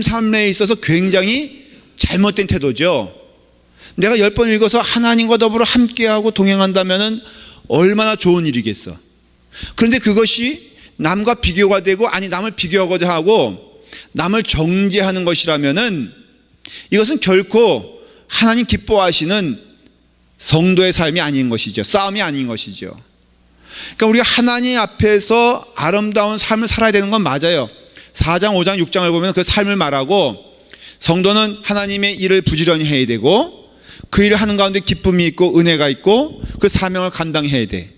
삶에 있어서 굉장히 잘못된 태도죠. 내가 10번 읽어서 하나님과 더불어 함께하고 동행한다면 얼마나 좋은 일이겠어. 그런데 그것이 남과 비교가 되고, 아니 남을 비교하고자 하고 남을 정죄하는 것이라면은 이것은 결코 하나님 기뻐하시는 성도의 삶이 아닌 것이죠. 싸움이 아닌 것이죠. 그러니까 우리가 하나님 앞에서 아름다운 삶을 살아야 되는 건 맞아요. 4장, 5장, 6장을 보면 그 삶을 말하고, 성도는 하나님의 일을 부지런히 해야 되고 그 일을 하는 가운데 기쁨이 있고 은혜가 있고 그 사명을 감당해야 돼.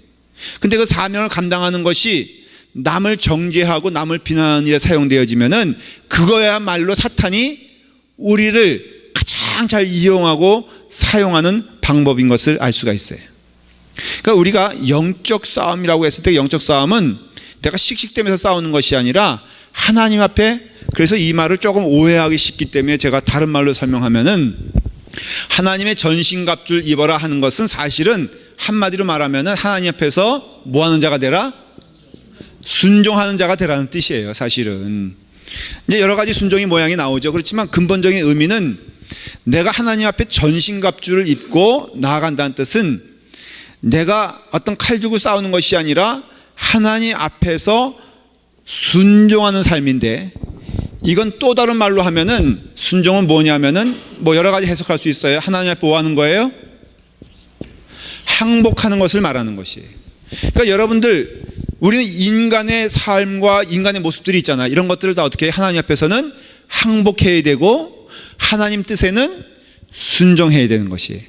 근데 그 사명을 감당하는 것이 남을 정죄하고 남을 비난하는 일에 사용되어지면은 그거야말로 사탄이 우리를 가장 잘 이용하고 사용하는 방법인 것을 알 수가 있어요. 그러니까 우리가 영적 싸움이라고 했을 때, 영적 싸움은 내가 씩씩대면서 싸우는 것이 아니라 하나님 앞에, 그래서 이 말을 조금 오해하기 쉽기 때문에 제가 다른 말로 설명하면은, 하나님의 전신갑주를 입어라 하는 것은 사실은 한마디로 말하면은 하나님 앞에서 뭐 하는 자가 되라? 순종하는 자가 되라는 뜻이에요. 사실은 이제 여러 가지 순종의 모양이 나오죠. 그렇지만 근본적인 의미는 내가 하나님 앞에 전신갑주를 입고 나아간다는 뜻은 내가 어떤 칼 들고 싸우는 것이 아니라 하나님 앞에서 순종하는 삶인데, 이건 또 다른 말로 하면은 순종은 뭐냐면은 뭐 여러 가지 해석할 수 있어요. 하나님 앞에 뭐 하는 거예요? 항복하는 것을 말하는 것이에요. 그러니까 여러분들, 우리는 인간의 삶과 인간의 모습들이 있잖아요. 이런 것들을 다 어떻게 하나님 앞에서는 항복해야 되고 하나님 뜻에는 순종해야 되는 것이에요.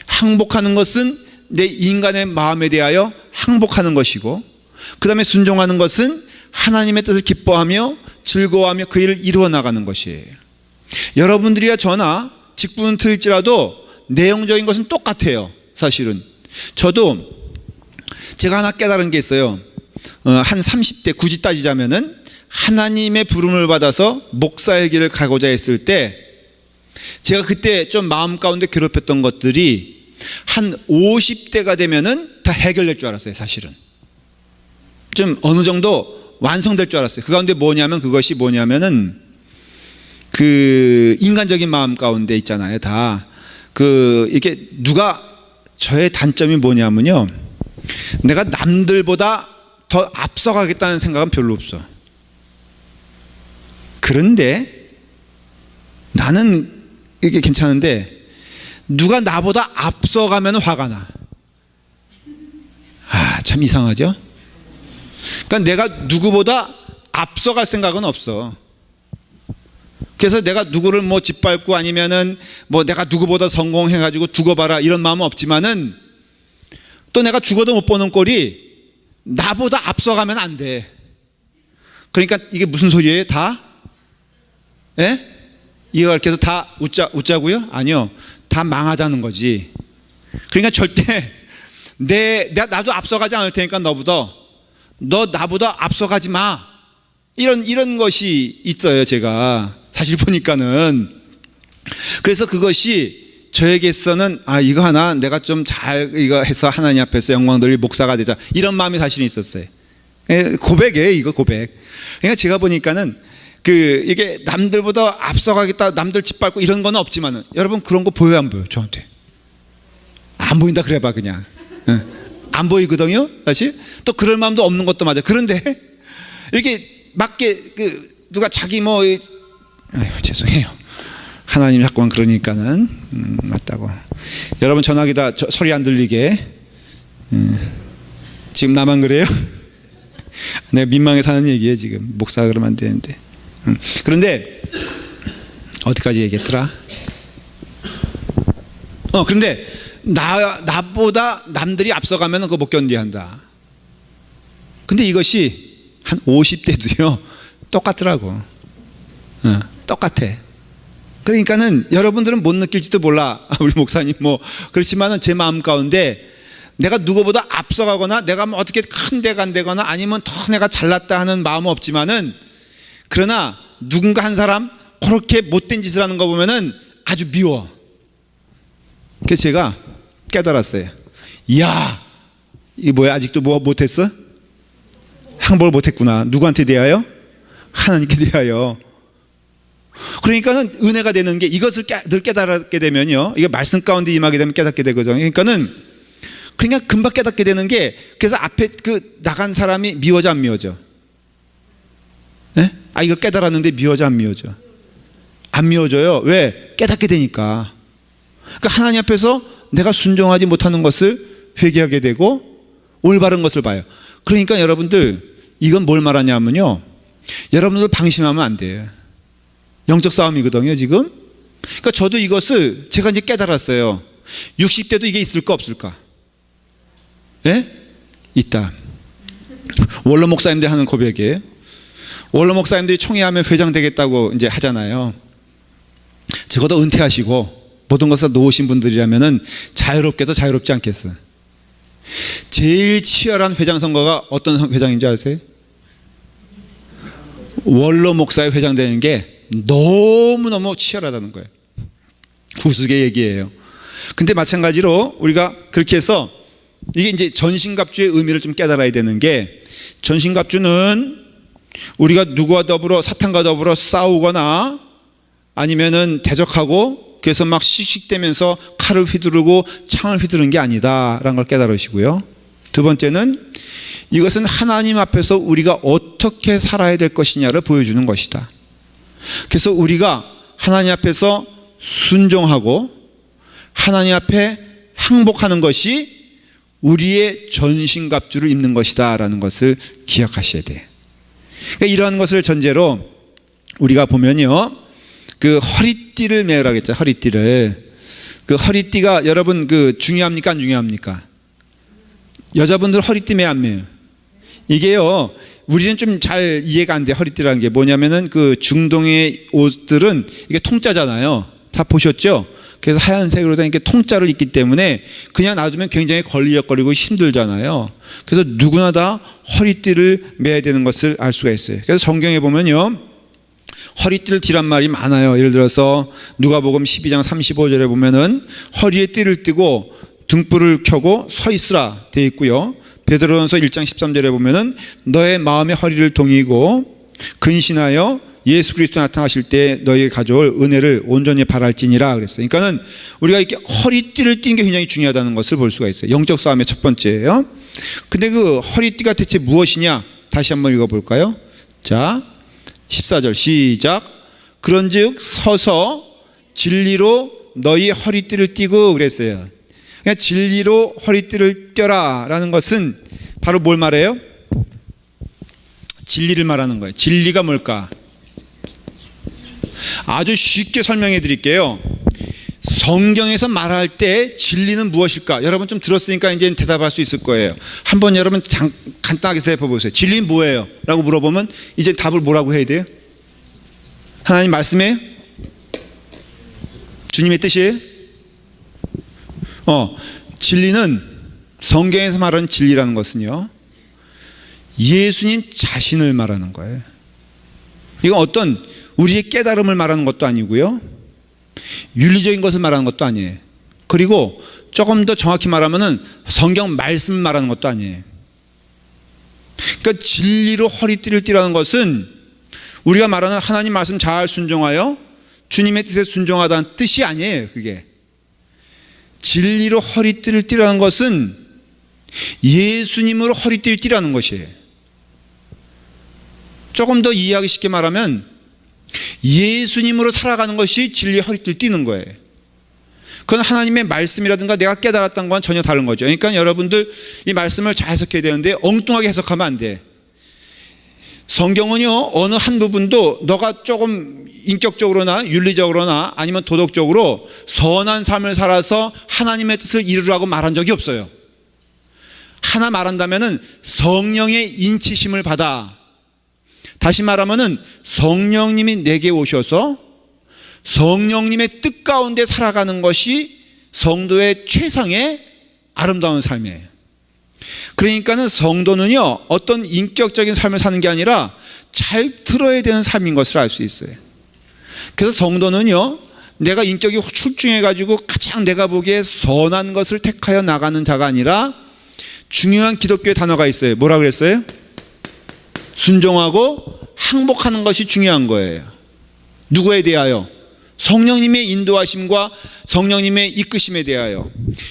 항복하는 것은 내 인간의 마음에 대하여 항복하는 것이고, 그 다음에 순종하는 것은 하나님의 뜻을 기뻐하며 즐거워하며 그 일을 이루어 나가는 것이에요. 여러분들이야 저나 직분은 틀릴지라도 내용적인 것은 똑같아요. 사실은 저도 제가 하나 깨달은 게 있어요. 한 30대 굳이 따지자면은 하나님의 부름을 받아서 목사의 길을 가고자 했을 때, 제가 그때 좀 마음 가운데 괴롭혔던 것들이 한 50대가 되면은 다 해결될 줄 알았어요. 사실은 좀 어느 정도 완성될 줄 알았어요. 그 가운데 뭐냐면, 그것이 뭐냐면은 그 인간적인 마음 가운데 있잖아요. 다 이게 누가, 저의 단점이 뭐냐면요, 내가 남들보다 더 앞서가겠다는 생각은 별로 없어. 그런데 나는 이게 괜찮은데 누가 나보다 앞서가면 화가 나. 참 이상하죠? 그러니까 내가 누구보다 앞서갈 생각은 없어. 그래서 내가 누구를 뭐 짓밟고 아니면은 뭐 내가 누구보다 성공해가지고 두고 봐라 이런 마음은 없지만은, 또 내가 죽어도 못 보는 꼴이 나보다 앞서가면 안 돼. 그러니까 이게 무슨 소리예요? 다? 예? 이거 이렇게 해서 다 웃자고요? 아니요. 다 망하자는 거지. 그러니까 절대 나도 앞서가지 않을 테니까 너 나보다 앞서가지 마. 이런 것이 있어요. 제가 사실 보니까는. 그래서 그것이 저에게서는 이거 하나 내가 좀 잘 이거 해서 하나님 앞에서 영광 돌릴 목사가 되자, 이런 마음이 사실은 있었어요. 고백이에요. 이거 고백. 그러니까 제가 보니까는 이게 남들보다 앞서가겠다, 남들 짓밟고 이런 건 없지만은, 여러분 그런 거 보여요, 안 보여요? 저한테 안 보인다 그래봐 그냥. 안 보이거든요. 사실 또 그럴 마음도 없는 것도 맞아. 그런데 이렇게 맞게 누가 자기 죄송해요. 하나님 자꾸만 그러니까는 맞다고. 여러분 전화기다 소리 안 들리게. 지금 나만 그래요? 내가 민망해 사는 얘기예요. 지금 목사가 그러면 안 되는데. 그런데 어디까지 얘기했더라? 그런데 나보다 남들이 앞서가면 그거 못 견디한다. 근데 이것이 한 50대도요 똑같더라고. 똑같아. 그러니까는 여러분들은 못 느낄지도 몰라. 우리 목사님 그렇지만은 제 마음 가운데 내가 누구보다 앞서가거나 내가 어떻게 큰 데 간다거나 아니면 더 내가 잘났다 하는 마음은 없지만은, 그러나 누군가 한 사람 그렇게 못된 짓을 하는 거 보면은 아주 미워. 그래서 제가 깨달았어요. 이야, 이게 뭐야? 아직도 못했어? 항복을 못했구나. 누구한테 대하여? 하나님께 대하여. 그러니까는 은혜가 되는 게 이것을 늘 깨달게 되면요. 이게 말씀 가운데 임하게 되면 깨닫게 되거든요. 그러니까 금방 깨닫게 되는 게 그래서 앞에 그 나간 사람이 미워져 안 미워져? 네? 이거 깨달았는데 미워져 안 미워져? 안 미워져요. 왜? 깨닫게 되니까. 그러니까 하나님 앞에서 내가 순종하지 못하는 것을 회개하게 되고 올바른 것을 봐요. 그러니까 여러분들 이건 뭘 말하냐면요. 여러분들 방심하면 안 돼요. 영적 싸움이거든요, 지금. 그러니까 저도 이것을 제가 이제 깨달았어요. 60대도 이게 있을까 없을까? 예? 있다. 원로 목사님들 하는 고백이에요. 원로 목사님들이 총회하면 회장 되겠다고 이제 하잖아요. 적어도 은퇴하시고 모든 것을 놓으신 분들이라면은 자유롭게도 자유롭지 않겠어요. 제일 치열한 회장 선거가 어떤 회장인지 아세요? 원로 목사의 회장 되는 게 너무너무 치열하다는 거예요. 우스개 얘기예요. 근데 마찬가지로 우리가 그렇게 해서 이게 이제 전신갑주의 의미를 좀 깨달아야 되는 게, 전신갑주는 우리가 누구와 더불어 사탄과 더불어 싸우거나 아니면은 대적하고 그래서 막 씩씩대면서 칼을 휘두르고 창을 휘두르는 게 아니다라는 걸 깨달으시고요. 두 번째는 이것은 하나님 앞에서 우리가 어떻게 살아야 될 것이냐를 보여주는 것이다. 그래서 우리가 하나님 앞에서 순종하고 하나님 앞에 항복하는 것이 우리의 전신갑주를 입는 것이다 라는 것을 기억하셔야 돼요. 그러니까 이러한 것을 전제로 우리가 보면요, 그 허리띠를 매으라고 했죠. 허리띠를. 그 허리띠가 여러분 그 중요합니까 안 중요합니까? 여자분들 허리띠 매 안 매요? 이게요, 우리는 좀 잘 이해가 안 돼. 허리띠라는 게 뭐냐면은 그 중동의 옷들은 이게 통짜잖아요. 다 보셨죠? 그래서 하얀색으로 된 이렇게 통짜를 입기 때문에 그냥 놔두면 굉장히 걸리적거리고 힘들잖아요. 그래서 누구나 다 허리띠를 매야 되는 것을 알 수가 있어요. 그래서 성경에 보면요, 허리띠를 띠란 말이 많아요. 예를 들어서 누가복음 12장 35절에 보면은 허리에 띠를 띠고 등불을 켜고 서 있으라 되어 있고요. 베드로전서 1장 13절에 보면은 너의 마음의 허리를 동이고 근신하여 예수 그리스도 나타나실 때 너에게 가져올 은혜를 온전히 바랄지니라 그랬어요. 그러니까는 우리가 이렇게 허리띠를 띠는 게 굉장히 중요하다는 것을 볼 수가 있어요. 영적 싸움의 첫 번째예요. 근데 그 허리띠가 대체 무엇이냐? 다시 한번 읽어볼까요? 자, 14절 시작. 그런즉 서서 진리로 너희 허리띠를 띠고 그랬어요. 그러니까 진리로 허리띠를 떼라 라는 것은 바로 뭘 말해요? 진리를 말하는 거예요. 진리가 뭘까? 아주 쉽게 설명해 드릴게요. 성경에서 말할 때 진리는 무엇일까? 여러분 좀 들었으니까 이제 대답할 수 있을 거예요. 한번 여러분 간단하게 대답해 보세요. 진리는 뭐예요? 라고 물어보면 이제 답을 뭐라고 해야 돼요? 하나님 말씀이에요? 주님의 뜻이에요? 진리는, 성경에서 말하는 진리라는 것은요, 예수님 자신을 말하는 거예요. 이건 어떤 우리의 깨달음을 말하는 것도 아니고요, 윤리적인 것을 말하는 것도 아니에요. 그리고 조금 더 정확히 말하면은 성경 말씀을 말하는 것도 아니에요. 그러니까 진리로 허리띠를 띠라는 것은 우리가 말하는 하나님 말씀 잘 순종하여 주님의 뜻에 순종하다는 뜻이 아니에요. 그게 진리로 허리띠를 띠라는 것은 예수님으로 허리띠를 띠라는 것이에요. 조금 더 이해하기 쉽게 말하면 예수님으로 살아가는 것이 진리의 허리띠를 띠는 거예요. 그건 하나님의 말씀이라든가 내가 깨달았던 건 전혀 다른 거죠. 그러니까 여러분들 이 말씀을 잘 해석해야 되는데 엉뚱하게 해석하면 안 돼. 성경은요, 어느 한 부분도 너가 조금 인격적으로나 윤리적으로나 아니면 도덕적으로 선한 삶을 살아서 하나님의 뜻을 이루라고 말한 적이 없어요. 하나 말한다면은 성령의 인치심을 받아. 다시 말하면은 성령님이 내게 오셔서 성령님의 뜻 가운데 살아가는 것이 성도의 최상의 아름다운 삶이에요. 그러니까는 성도는요, 어떤 인격적인 삶을 사는 게 아니라 잘 들어야 되는 삶인 것을 알 수 있어요. 그래서 성도는요, 내가 인격이 출중해 가지고 가장 내가 보기에 선한 것을 택하여 나가는 자가 아니라 중요한 기독교의 단어가 있어요. 뭐라 그랬어요? 순종하고 항복하는 것이 중요한 거예요. 누구에 대하여? 성령님의 인도하심과 성령님의 이끄심에 대하여.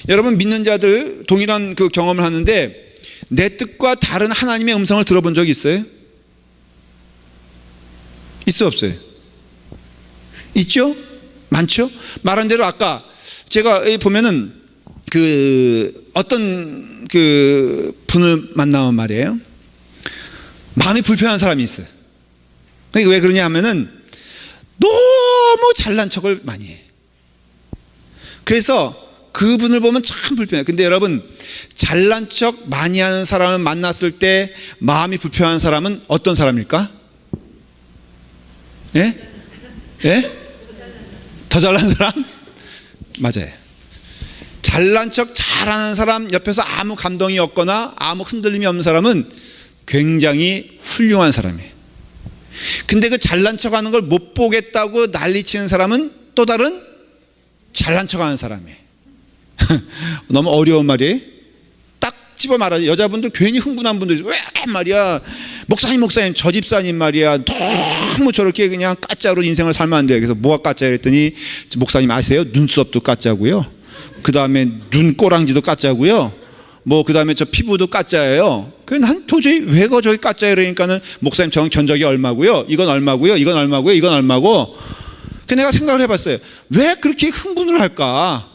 여러분, 믿는 자들 동일한 그 경험을 하는데 내 뜻과 다른 하나님의 음성을 들어본 적이 있어요? 있어요, 없어요? 있죠? 많죠? 말한 대로 아까 제가 보면은 어떤 분을 만나면 말이에요, 마음이 불편한 사람이 있어요. 왜 그러냐 하면은 너무 잘난 척을 많이 해. 그래서 그분을 보면 참 불편해요. 근데 여러분, 잘난 척 많이 하는 사람을 만났을 때 마음이 불편한 사람은 어떤 사람일까? 예? 예? 더 잘난 사람? 맞아요. 잘난 척 잘하는 사람 옆에서 아무 감동이 없거나 아무 흔들림이 없는 사람은 굉장히 훌륭한 사람이에요. 근데 그 잘난 척 하는 걸 못 보겠다고 난리치는 사람은 또 다른 잘난 척 하는 사람이에요. 너무 어려운 말이에요. 딱 집어 말하죠. 여자분들 괜히 흥분한 분들이 왜 말이야, 목사님 저 집사님 말이야 너무 저렇게 그냥 가짜로 인생을 살면 안 돼요. 그래서 뭐가 가짜야 했더니, 목사님 아세요? 눈썹도 가짜고요, 그 다음에 눈꼬랑지도 가짜고요, 뭐 그 다음에 저 피부도 가짜예요. 난 도저히 왜 저기 가짜예요? 그러니까는 목사님 저건 견적이 얼마고요, 이건 얼마고요, 이건 얼마고요, 이건 얼마고. 그 내가 생각을 해봤어요. 왜 그렇게 흥분을 할까?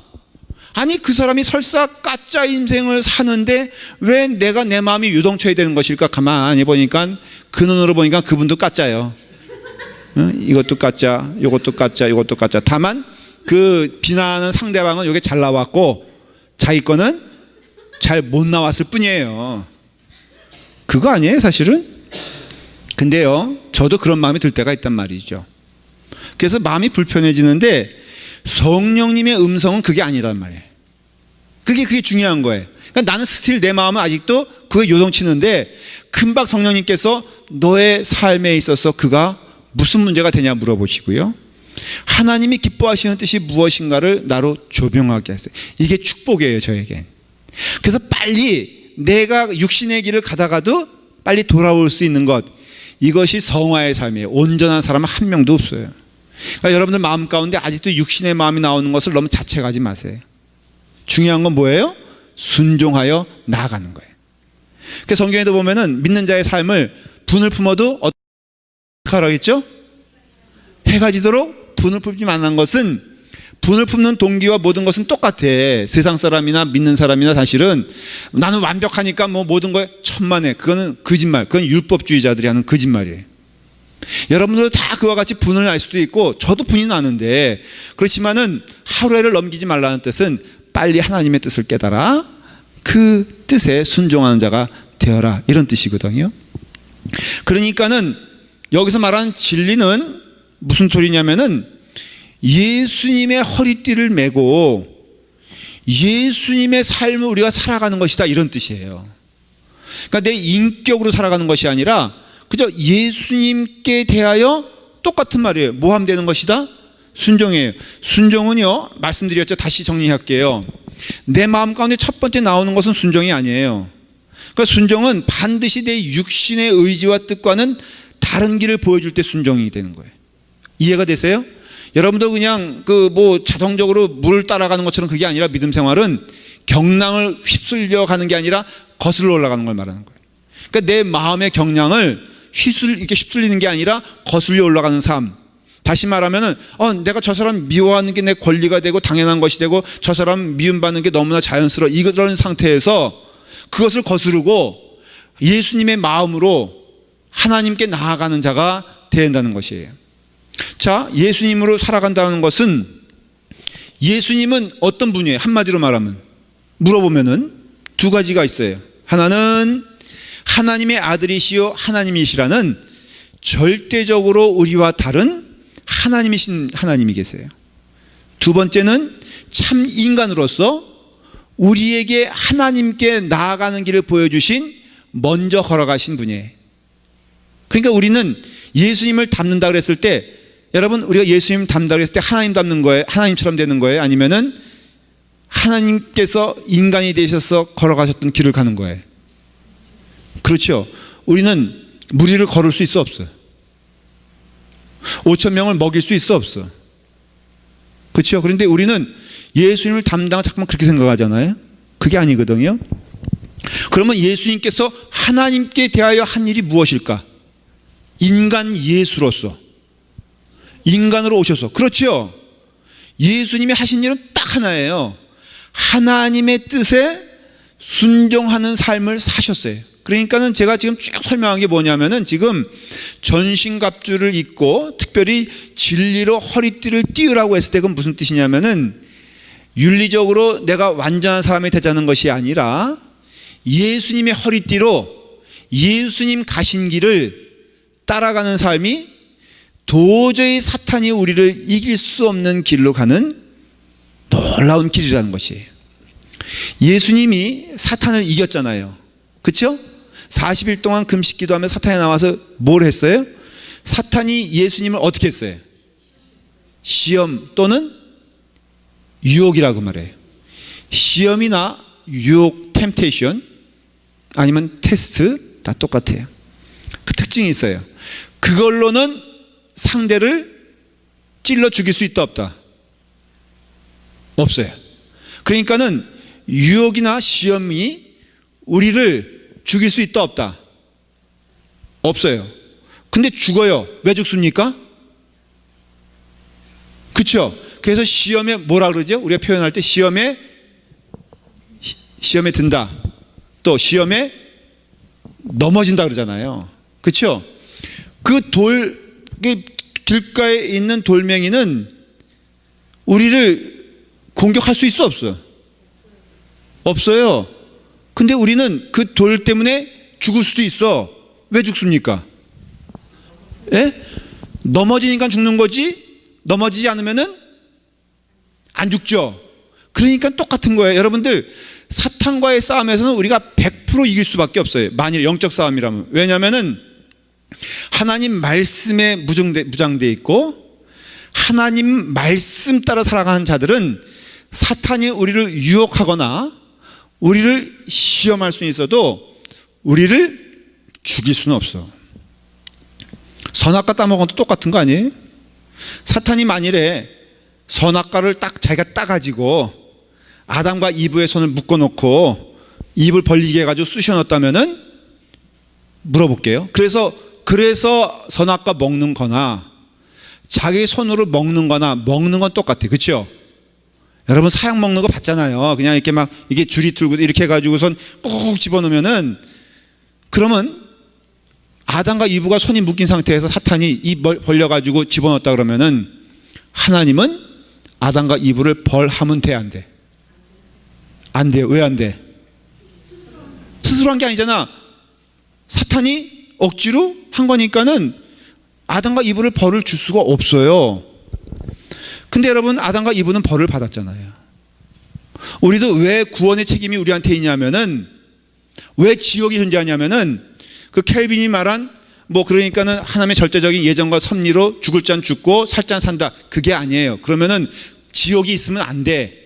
아니, 그 사람이 설사 가짜 인생을 사는데 왜 내가 내 마음이 유동쳐야 되는 것일까? 가만히 보니까, 그 눈으로 보니까 그분도 가짜예요. 이것도 가짜, 이것도 가짜, 이것도 가짜. 다만 그 비난하는 상대방은 이게 잘 나왔고 자기 거는 잘 못 나왔을 뿐이에요. 그거 아니에요, 사실은? 근데요, 저도 그런 마음이 들 때가 있단 말이죠. 그래서 마음이 불편해지는데 성령님의 음성은 그게 아니란 말이에요. 그게 중요한 거예요. 그러니까 나는 스틸 내 마음은 아직도 그게 요동치는데, 금방 성령님께서 너의 삶에 있어서 그가 무슨 문제가 되냐 물어보시고요, 하나님이 기뻐하시는 뜻이 무엇인가를 나로 조명하게 하세요. 이게 축복이에요, 저에겐. 그래서 빨리 내가 육신의 길을 가다가도 빨리 돌아올 수 있는 것, 이것이 성화의 삶이에요. 온전한 사람은 한 명도 없어요. 그러니까 여러분들 마음 가운데 아직도 육신의 마음이 나오는 것을 너무 자책하지 마세요. 중요한 건 뭐예요? 순종하여 나아가는 거예요. 그래서 성경에도 보면은 믿는 자의 삶을 분을 품어도 어떻게 하라겠죠? 해가 지도록 분을 품지 않는 것은, 분을 품는 동기와 모든 것은 똑같아. 세상 사람이나 믿는 사람이나 사실은 나는 완벽하니까 뭐 모든 거에 천만에, 그거는 거짓말, 그건 율법주의자들이 하는 거짓말이에요. 여러분들도 다 그와 같이 분을 날 수도 있고, 저도 분이 나는데, 그렇지만은 하루에를 넘기지 말라는 뜻은 빨리 하나님의 뜻을 깨달아 그 뜻에 순종하는 자가 되어라, 이런 뜻이거든요. 그러니까는 여기서 말하는 진리는 무슨 소리냐면은, 예수님의 허리띠를 메고 예수님의 삶을 우리가 살아가는 것이다, 이런 뜻이에요. 그러니까 내 인격으로 살아가는 것이 아니라 그저 예수님께 대하여 똑같은 말이에요. 뭐 하면 되는 것이다? 순종이에요. 순종은요, 말씀드렸죠. 다시 정리할게요. 내 마음 가운데 첫 번째 나오는 것은 순종이 아니에요. 그러니까 순종은 반드시 내 육신의 의지와 뜻과는 다른 길을 보여줄 때 순종이 되는 거예요. 이해가 되세요? 여러분도 그냥 자동적으로 물을 따라가는 것처럼 그게 아니라, 믿음 생활은 경랑을 휩쓸려 가는 게 아니라 거슬러 올라가는 걸 말하는 거예요. 그러니까 내 마음의 경랑을 이렇게 휩쓸리는 게 아니라 거슬려 올라가는 삶. 다시 말하면은, 내가 저 사람 미워하는 게 내 권리가 되고 당연한 것이 되고, 저 사람 미움받는 게 너무나 자연스러워, 이런 상태에서 그것을 거스르고 예수님의 마음으로 하나님께 나아가는 자가 되어야 한다는 것이에요. 자, 예수님으로 살아간다는 것은, 예수님은 어떤 분이에요? 한마디로 말하면, 물어보면은 두 가지가 있어요. 하나는 하나님의 아들이시요 하나님이시라는 절대적으로 우리와 다른 하나님이신 하나님이 계세요. 두 번째는 참 인간으로서 우리에게 하나님께 나아가는 길을 보여주신, 먼저 걸어가신 분이에요. 그러니까 우리는 예수님을 닮는다 그랬을 때, 여러분, 우리가 예수님 닮는다 그랬을 때 하나님 닮는 거예요? 하나님처럼 되는 거예요? 아니면은 하나님께서 인간이 되셔서 걸어가셨던 길을 가는 거예요? 그렇죠. 우리는 무리를 걸을 수 있어, 없어요? 5천 명을 먹일 수 있어 없어? 그렇죠? 그런데 우리는 예수님을 담당한 잠깐만 그렇게 생각하잖아요. 그게 아니거든요. 그러면 예수님께서 하나님께 대하여 한 일이 무엇일까? 인간 예수로서 인간으로 오셔서, 그렇죠? 예수님이 하신 일은 딱 하나예요. 하나님의 뜻에 순종하는 삶을 사셨어요. 그러니까는 제가 지금 쭉 설명한 게 뭐냐면은 지금 전신갑주를 입고 특별히 진리로 허리띠를 띄우라고 했을 때 그건 무슨 뜻이냐면은 윤리적으로 내가 완전한 사람이 되자는 것이 아니라 예수님의 허리띠로 예수님 가신 길을 따라가는 삶이 도저히 사탄이 우리를 이길 수 없는 길로 가는 놀라운 길이라는 것이에요. 예수님이 사탄을 이겼잖아요. 그렇죠? 40일 동안 금식 기도하며 사탄이 나와서 뭘 했어요? 사탄이 예수님을 어떻게 했어요? 시험 또는 유혹이라고 말해요. 시험이나 유혹, 템테이션 아니면 테스트 다 똑같아요. 그 특징이 있어요. 그걸로는 상대를 찔러 죽일 수 있다 없다? 없어요. 그러니까는 유혹이나 시험이 우리를 죽일 수 있다 없다? 없어요. 근데 죽어요. 왜 죽습니까? 그렇죠? 그래서 시험에 뭐라 그러죠? 우리가 표현할 때 시험에 든다, 또 시험에 넘어진다 그러잖아요. 그렇죠? 그 길가에 있는 돌멩이는 우리를 공격할 수 있어 없어? 없어요. 근데 우리는 그 돌 때문에 죽을 수도 있어. 왜 죽습니까? 예? 넘어지니까 죽는 거지 넘어지지 않으면은 안 죽죠. 그러니까 똑같은 거예요. 여러분들, 사탄과의 싸움에서는 우리가 100% 이길 수밖에 없어요. 만일 영적 싸움이라면. 왜냐하면은 하나님 말씀에 무장되어 있고 하나님 말씀 따라 살아가는 자들은 사탄이 우리를 유혹하거나 우리를 시험할 수는 있어도 우리를 죽일 수는 없어. 선악과 따먹어도 똑같은 거 아니에요? 사탄이 만일에 선악과를 딱 자기가 따가지고 아담과 이브의 손을 묶어놓고 입을 벌리게 해가지고 쑤셔 넣었다면은 물어볼게요. 그래서 선악과 먹는 거나 자기 손으로 먹는 거나 먹는 건 똑같아. 그렇죠? 여러분 사약 먹는 거 봤잖아요. 그냥 이렇게 막 이게 줄이 들고 이렇게 해가지고선 꾹 집어넣으면은, 그러면 아담과 이브가 손이 묶인 상태에서 사탄이 입 벌려가지고 집어넣었다 그러면은 하나님은 아담과 이브를 벌하면 돼, 안 돼? 안 돼요. 왜 안 돼? 스스로 한 게 아니잖아. 사탄이 억지로 한 거니까는 아담과 이브를 벌을 줄 수가 없어요. 근데 여러분, 아담과 이브는 벌을 받았잖아요. 우리도 왜 구원의 책임이 우리한테 있냐면은, 왜 지옥이 존재하냐면은, 그 켈빈이 말한 그러니까는 하나님의 절대적인 예정과 섭리로 죽을 자는 죽고 살 자는 산다, 그게 아니에요. 그러면은 지옥이 있으면 안 돼.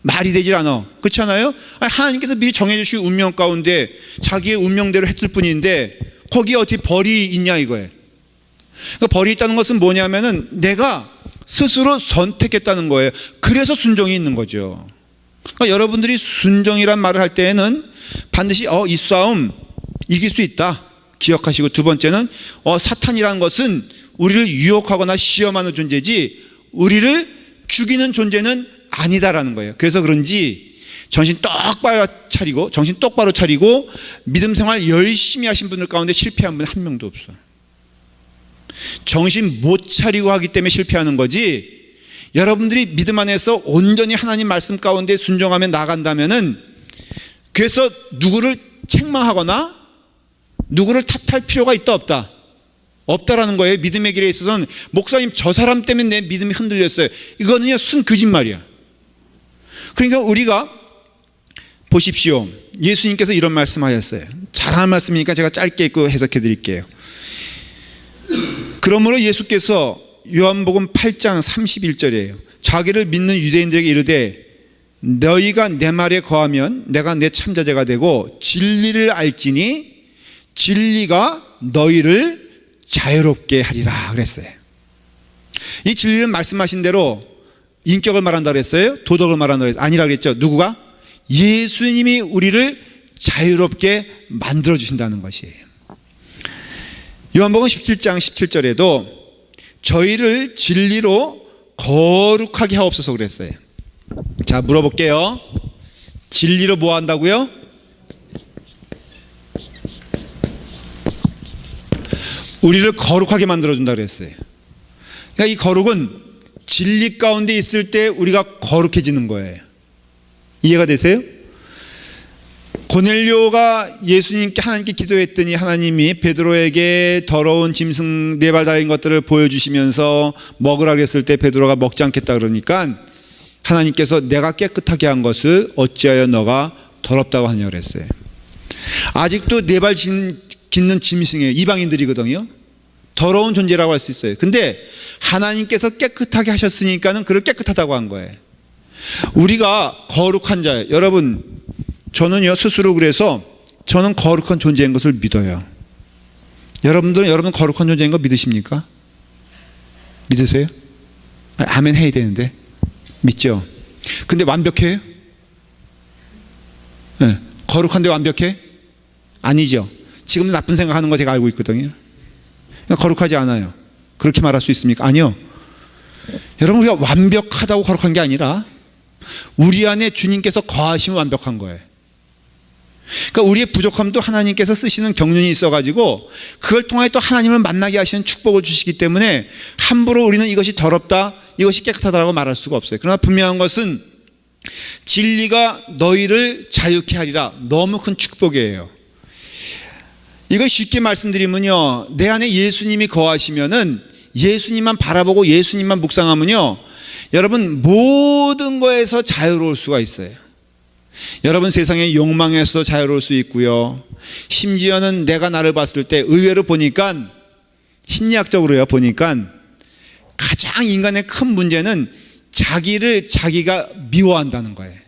말이 되질 않아. 그렇지 않아요? 하나님께서 미리 정해주신 운명 가운데 자기의 운명대로 했을 뿐인데 거기에 어떻게 벌이 있냐 이거예요. 그러니까 벌이 있다는 것은 뭐냐면은 내가 스스로 선택했다는 거예요. 그래서 순종이 있는 거죠. 그러니까 여러분들이 순종이란 말을 할 때에는 반드시 이 싸움 이길 수 있다 기억하시고, 두 번째는 사탄이라는 것은 우리를 유혹하거나 시험하는 존재지 우리를 죽이는 존재는 아니다라는 거예요. 그래서 그런지 정신 똑바로 차리고 믿음 생활 열심히 하신 분들 가운데 실패한 분 한 명도 없어. 정신 못 차리고 하기 때문에 실패하는 거지, 여러분들이 믿음 안에서 온전히 하나님 말씀 가운데 순종하며 나간다면은, 그래서 누구를 책망하거나 누구를 탓할 필요가 있다 없다? 없다라는 거예요. 믿음의 길에 있어서는 목사님 저 사람 때문에 내 믿음이 흔들렸어요, 이거는요 순 거짓말이야. 그러니까 우리가 보십시오. 예수님께서 이런 말씀하셨어요. 잘하는 말씀이니까 제가 짧게 읽고 해석해 드릴게요. 그러므로 예수께서 요한복음 8장 31절이에요. 자기를 믿는 유대인들에게 이르되 너희가 내 말에 거하면 내가 내 참자제가 되고 진리를 알지니 진리가 너희를 자유롭게 하리라 그랬어요. 이 진리는 말씀하신 대로 인격을 말한다 그랬어요? 도덕을 말한다 그랬어요? 아니라 그랬죠. 누구가? 예수님이 우리를 자유롭게 만들어 주신다는 것이에요. 요한복음 17장 17절에도 저희를 진리로 거룩하게 하옵소서 그랬어요. 자, 물어볼게요. 진리로 뭐 한다고요? 우리를 거룩하게 만들어준다 그랬어요. 그러니까 이 거룩은 진리 가운데 있을 때 우리가 거룩해지는 거예요. 이해가 되세요? 고넬료가 예수님께 하나님께 기도했더니 하나님이 베드로에게 더러운 짐승 4발 달린 것들을 보여주시면서 먹으라 그랬을 때 베드로가 먹지 않겠다 그러니까 하나님께서 내가 깨끗하게 한 것을 어찌하여 너가 더럽다고 하냐 그랬어요. 아직도 4발 깃는 짐승이에요. 이방인들이거든요. 더러운 존재라고 할 수 있어요. 근데 하나님께서 깨끗하게 하셨으니까는 그를 깨끗하다고 한 거예요. 우리가 거룩한 자예요. 여러분, 저는요 스스로 그래서 저는 거룩한 존재인 것을 믿어요. 여러분들은 여러분 거룩한 존재인 거 믿으십니까? 믿으세요? 아멘 해야 되는데 믿죠? 근데 완벽해요? 네. 거룩한데 완벽해? 아니죠. 지금도 나쁜 생각하는 거 제가 알고 있거든요. 거룩하지 않아요. 그렇게 말할 수 있습니까? 아니요. 여러분, 우리가 완벽하다고 거룩한 게 아니라 우리 안에 주님께서 거하시면 완벽한 거예요. 그러니까 우리의 부족함도 하나님께서 쓰시는 경륜이 있어가지고 그걸 통해 또 하나님을 만나게 하시는 축복을 주시기 때문에 함부로 우리는 이것이 더럽다, 이것이 깨끗하다라고 말할 수가 없어요. 그러나 분명한 것은 진리가 너희를 자유케 하리라. 너무 큰 축복이에요. 이걸 쉽게 말씀드리면요, 내 안에 예수님이 거하시면은 예수님만 바라보고 예수님만 묵상하면요, 여러분 모든 거에서 자유로울 수가 있어요. 여러분 세상의 욕망에서도 자유로울 수 있고요, 심지어는 내가 나를 봤을 때 의외로 보니까 심리학적으로요 보니까 가장 인간의 큰 문제는 자기를 자기가 미워한다는 거예요.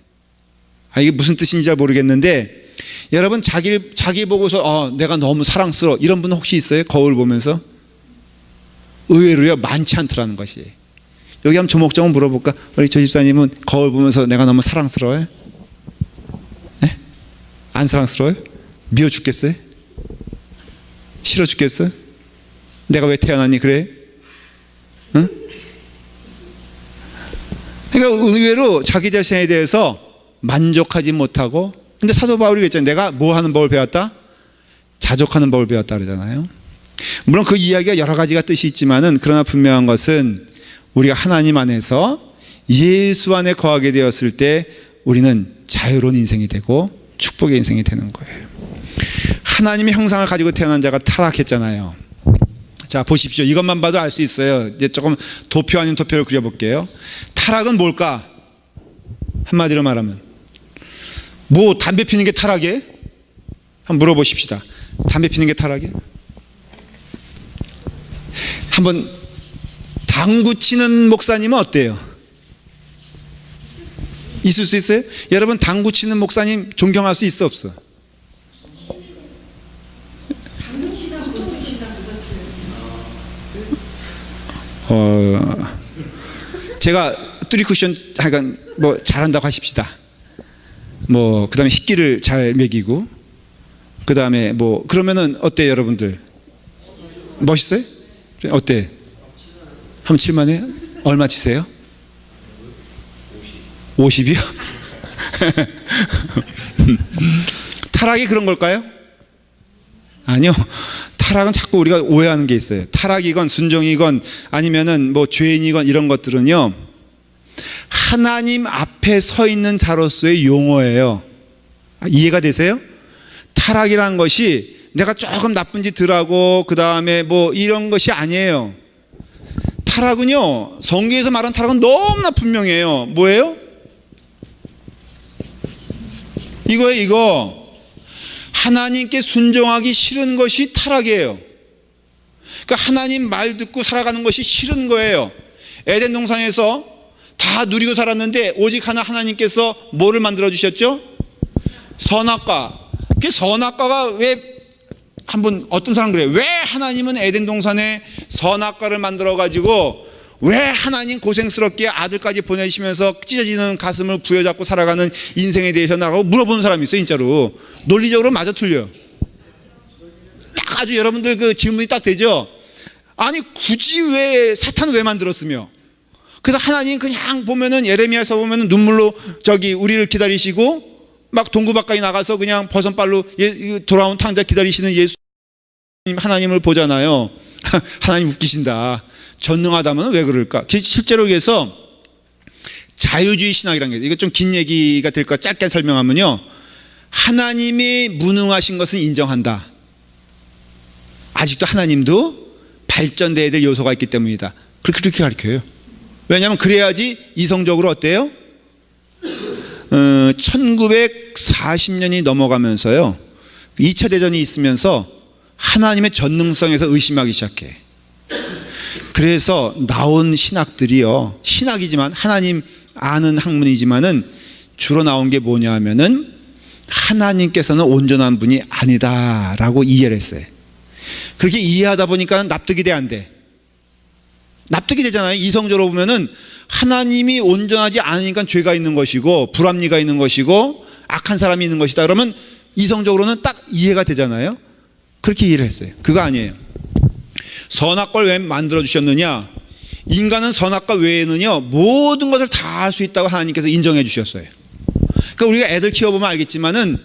이게 무슨 뜻인지 잘 모르겠는데 여러분 자기 보고서 내가 너무 사랑스러워 이런 분 혹시 있어요? 거울 보면서? 의외로요 많지 않더라는 것이. 여기 한번 조목조목 물어볼까? 우리 조 집사님은 거울 보면서 내가 너무 사랑스러워요? 네? 안 사랑스러워요? 미워 죽겠어요? 싫어 죽겠어요? 내가 왜 태어났니 그래? 응? 그러니까 의외로 자기 자신에 대해서 만족하지 못하고, 근데 사도 바울이 그랬잖아요. 내가 뭐 하는 법을 배웠다? 자족하는 법을 배웠다 그러잖아요. 물론 그 이야기가 여러 가지가 뜻이 있지만은 그러나 분명한 것은 우리가 하나님 안에서 예수 안에 거하게 되었을 때 우리는 자유로운 인생이 되고 축복의 인생이 되는 거예요. 하나님의 형상을 가지고 태어난 자가 타락했잖아요. 자, 보십시오. 이것만 봐도 알 수 있어요. 이제 조금 도표 아닌 도표를 그려볼게요. 타락은 뭘까? 한마디로 말하면 뭐 담배 피는 게 타락이에요? 한번 물어보십시다. 담배 피는 게 타락이에요? 한번 당구 치는 목사님은 어때요? 있을 수 있어요? 여러분 당구 치는 목사님 존경할 수 있어 없어? 제가 뚜리 쿠션 하여간 뭐 잘한다고 하십시다. 뭐 그다음에 희끼를 잘 매기고 그다음에 뭐 그러면은 어때요 여러분들? 멋있어요? 어때? 한번 칠만해? 얼마 치세요? 50이요? 타락이 그런 걸까요? 아니요. 타락은 자꾸 우리가 오해하는 게 있어요. 타락이건 순종이건 아니면은 뭐 죄인이건 이런 것들은요, 하나님 앞에 서 있는 자로서의 용어예요. 이해가 되세요? 타락이라는 것이 내가 조금 나쁜 짓 하고 그 다음에 뭐 이런 것이 아니에요. 타락은요, 성경에서 말하는 타락은 너무나 분명해요. 뭐예요? 이거예요, 이거. 하나님께 순종하기 싫은 것이 타락이에요. 그러니까 하나님 말 듣고 살아가는 것이 싫은 거예요. 에덴 동산에서 다 누리고 살았는데 오직 하나님께서 뭐를 만들어 주셨죠? 선악과. 그 선악과가 왜 한번 어떤 사람 그래요. 왜 하나님은 에덴 동산에 선악과를 만들어 가지고 왜 하나님 고생스럽게 아들까지 보내시면서 찢어지는 가슴을 부여잡고 살아가는 인생에 대해서 나가고 물어보는 사람이 있어요. 진짜로 논리적으로 맞아 틀려요. 딱 아주 여러분들 그 질문이 딱 되죠. 아니 굳이 왜 사탄을 왜 만들었으며, 그래서 하나님 그냥 보면은 예레미야서 보면은 눈물로 우리를 기다리시고 막 동구 바깥에 나가서 그냥 버선발로 돌아온 탕자 기다리시는 예수 하나님을 보잖아요. 하나님 웃기신다. 전능하다면 왜 그럴까? 실제로 그래서 자유주의 신학이라는 게, 이거 좀 긴 얘기가 될까 짧게 설명하면요, 하나님이 무능하신 것은 인정한다. 아직도 하나님도 발전돼야 될 요소가 있기 때문이다. 그렇게 가르쳐요. 왜냐하면 그래야지 이성적으로 어때요? 1940년이 넘어가면서요, 2차 대전이 있으면서 하나님의 전능성에서 의심하기 시작해. 그래서 나온 신학들이요, 신학이지만 하나님 아는 학문이지만은 주로 나온 게 뭐냐 하면은 하나님께서는 온전한 분이 아니다라고 이해를 했어요. 그렇게 이해하다 보니까 납득이 돼, 안 돼? 납득이 되잖아요. 이성적으로 보면은 하나님이 온전하지 않으니까 죄가 있는 것이고 불합리가 있는 것이고 악한 사람이 있는 것이다. 그러면 이성적으로는 딱 이해가 되잖아요. 그렇게 이해를 했어요. 그거 아니에요. 선악과를 왜 만들어 주셨느냐? 인간은 선악과 외에는요 모든 것을 다 할 수 있다고 하나님께서 인정해 주셨어요. 그러니까 우리가 애들 키워보면 알겠지만은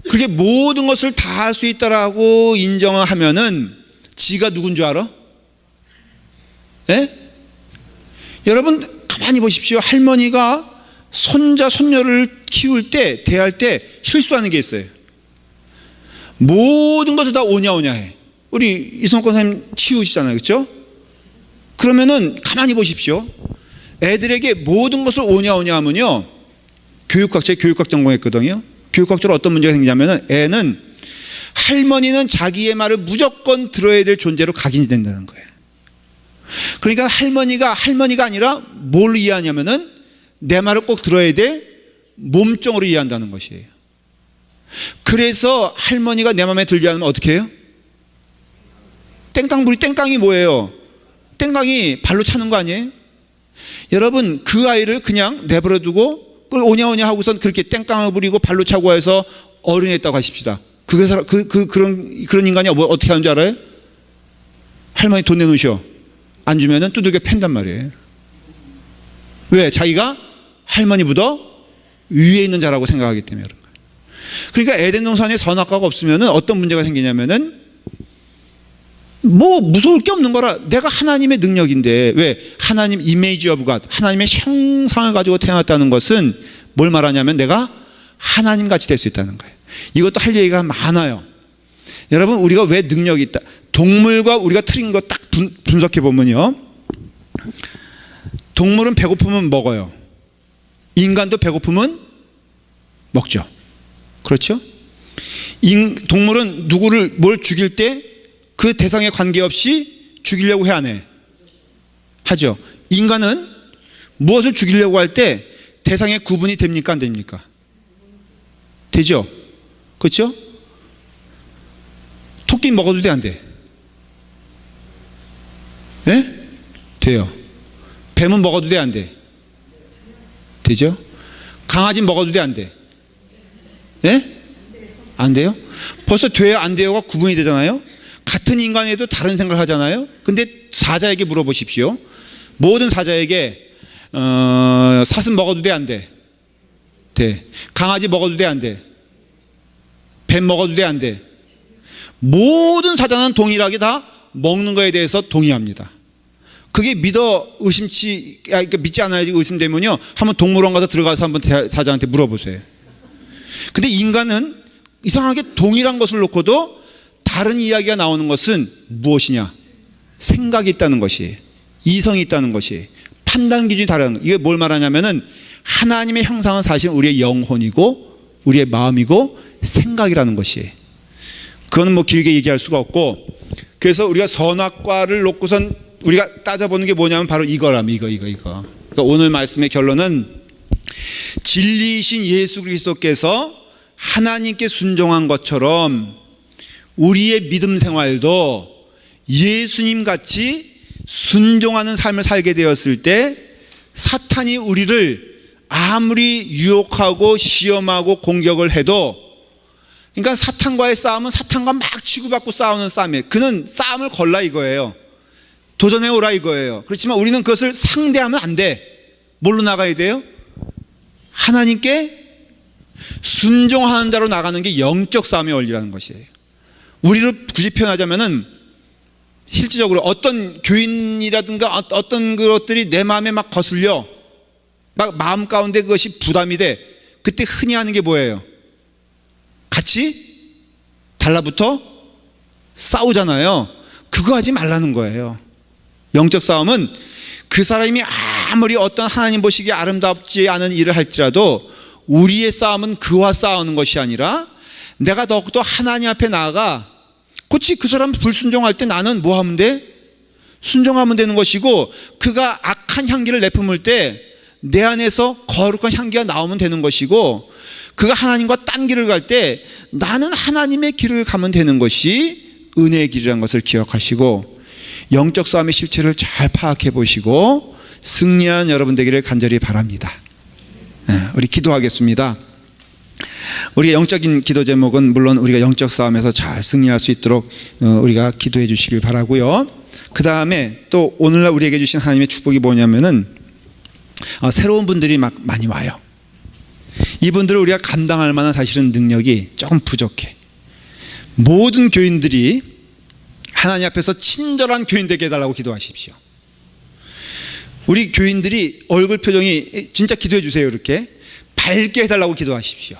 그렇게 모든 것을 다 할 수 있다라고 인정을 하면은 지가 누군 줄 알아? 예? 여러분 가만히 보십시오. 할머니가 손자 손녀를 키울 때, 대할 때 실수하는 게 있어요. 모든 것을 다 오냐오냐 해. 우리 이성권 선생님 치우시잖아요, 그렇죠? 그러면은 가만히 보십시오. 애들에게 모든 것을 오냐오냐 하면요, 제 교육학 전공했거든요. 교육학적으로 어떤 문제가 생기냐면은 애는 할머니는 자기의 말을 무조건 들어야 될 존재로 각인이 된다는 거예요. 그러니까 할머니가 아니라 뭘 이해하냐면은 내 말을 꼭 들어야 될 몸종으로 이해한다는 것이에요. 그래서 할머니가 내 마음에 들지 않으면 어떻게 해요? 땡깡이 뭐예요? 땡깡이 발로 차는 거 아니에요? 여러분 그 아이를 그냥 내버려 두고 오냐오냐 하고선 그렇게 땡깡을 부리고 발로 차고 해서 어른이 했다고 하십시다. 그런 인간이 어떻게 하는 줄 알아요? 할머니 돈 내놓으셔. 안 주면은 두들겨 팬단 말이에요. 왜? 자기가 할머니보다 위에 있는 자라고 생각하기 때문에 그런 거예요. 그러니까 에덴 동산에 선악과가 없으면은 어떤 문제가 생기냐면은 뭐 무서울 게 없는 거라. 내가 하나님의 능력인데, 왜? 하나님 이미지 오브 갓, 하나님의 형상을 가지고 태어났다는 것은 뭘 말하냐면 내가 하나님 같이 될 수 있다는 거예요. 이것도 할 얘기가 많아요. 여러분 우리가 왜 능력이 있다, 동물과 우리가 틀린 거 딱 분석해 보면요, 동물은 배고프면 먹어요. 인간도 배고프면 먹죠. 그렇죠? 동물은 뭘 죽일 때 그 대상에 관계없이 죽이려고 해, 안 해? 하죠. 인간은 무엇을 죽이려고 할 때 대상에 구분이 됩니까, 안 됩니까? 되죠? 그렇죠? 토끼 먹어도 돼, 안 돼? 예? 돼요. 뱀은 먹어도 돼, 안 돼? 되죠? 강아지 먹어도 돼, 안 돼? 예? 안 돼요? 벌써 돼요, 안 돼요가 구분이 되잖아요. 같은 인간에도 다른 생각을 하잖아요. 근데 사자에게 물어보십시오. 모든 사자에게 사슴 먹어도 돼, 안 돼? 돼. 강아지 먹어도 돼, 안 돼? 뱀 먹어도 돼, 안 돼? 모든 사자는 동일하게 다 먹는 거에 대해서 동의합니다. 그게 믿지 않아야지 의심되면요, 한번 동물원 가서 들어가서 한번 사자한테 물어보세요. 근데 인간은 이상하게 동일한 것을 놓고도 다른 이야기가 나오는 것은 무엇이냐? 생각이 있다는 것이, 이성이 있다는 것이, 판단 기준이 다른 것. 이게 뭘 말하냐면은 하나님의 형상은 사실 우리의 영혼이고 우리의 마음이고 생각이라는 것이. 그거는 뭐 길게 얘기할 수가 없고, 그래서 우리가 선악과를 놓고선 우리가 따져보는 게 뭐냐면 바로 이거랍니다. 이거. 그러니까 오늘 말씀의 결론은 진리이신 예수 그리스도께서 하나님께 순종한 것처럼 우리의 믿음 생활도 예수님 같이 순종하는 삶을 살게 되었을 때 사탄이 우리를 아무리 유혹하고 시험하고 공격을 해도, 그러니까 사탄과의 싸움은 사탄과 막 치고받고 싸우는 싸움이에요. 그는 싸움을 걸라 이거예요. 도전해 오라 이거예요. 그렇지만 우리는 그것을 상대하면 안 돼. 뭘로 나가야 돼요? 하나님께 순종하는 자로 나가는 게 영적 싸움의 원리라는 것이에요. 우리로 굳이 표현하자면은 실질적으로 어떤 교인이라든가 어떤 것들이 내 마음에 막 거슬려, 막 마음 가운데 그것이 부담이 돼. 그때 흔히 하는 게 뭐예요? 같이 달라붙어 싸우잖아요. 그거 하지 말라는 거예요. 영적 싸움은 그 사람이 아무리 어떤 하나님 보시기에 아름답지 않은 일을 할지라도 우리의 싸움은 그와 싸우는 것이 아니라 내가 더욱더 하나님 앞에 나아가, 그렇지, 그 사람 불순종할 때 나는 뭐 하면 돼? 순종하면 되는 것이고, 그가 악한 향기를 내뿜을 때 내 안에서 거룩한 향기가 나오면 되는 것이고, 그가 하나님과 딴 길을 갈 때 나는 하나님의 길을 가면 되는 것이 은혜의 길이라는 것을 기억하시고, 영적 싸움의 실체를 잘 파악해 보시고 승리한 여러분 되기를 간절히 바랍니다. 우리 기도하겠습니다. 우리의 영적인 기도 제목은 물론 우리가 영적 싸움에서 잘 승리할 수 있도록 우리가 기도해 주시길 바라고요. 그 다음에 또 오늘날 우리에게 주신 하나님의 축복이 뭐냐면은 새로운 분들이 막 많이 와요. 이분들을 우리가 감당할 만한 사실은 능력이 조금 부족해. 모든 교인들이 하나님 앞에서 친절한 교인 되게 해달라고 기도하십시오. 우리 교인들이 얼굴 표정이 진짜 기도해 주세요. 이렇게 밝게 해달라고 기도하십시오.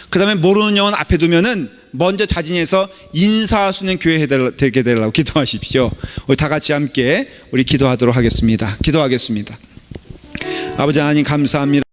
그 다음에 모르는 영혼 앞에 두면은 먼저 자진해서 인사할 수 있는 교회 되게 해달라고 기도하십시오. 우리 다 같이 함께 우리 기도하도록 하겠습니다. 기도하겠습니다. 아버지 하나님 감사합니다.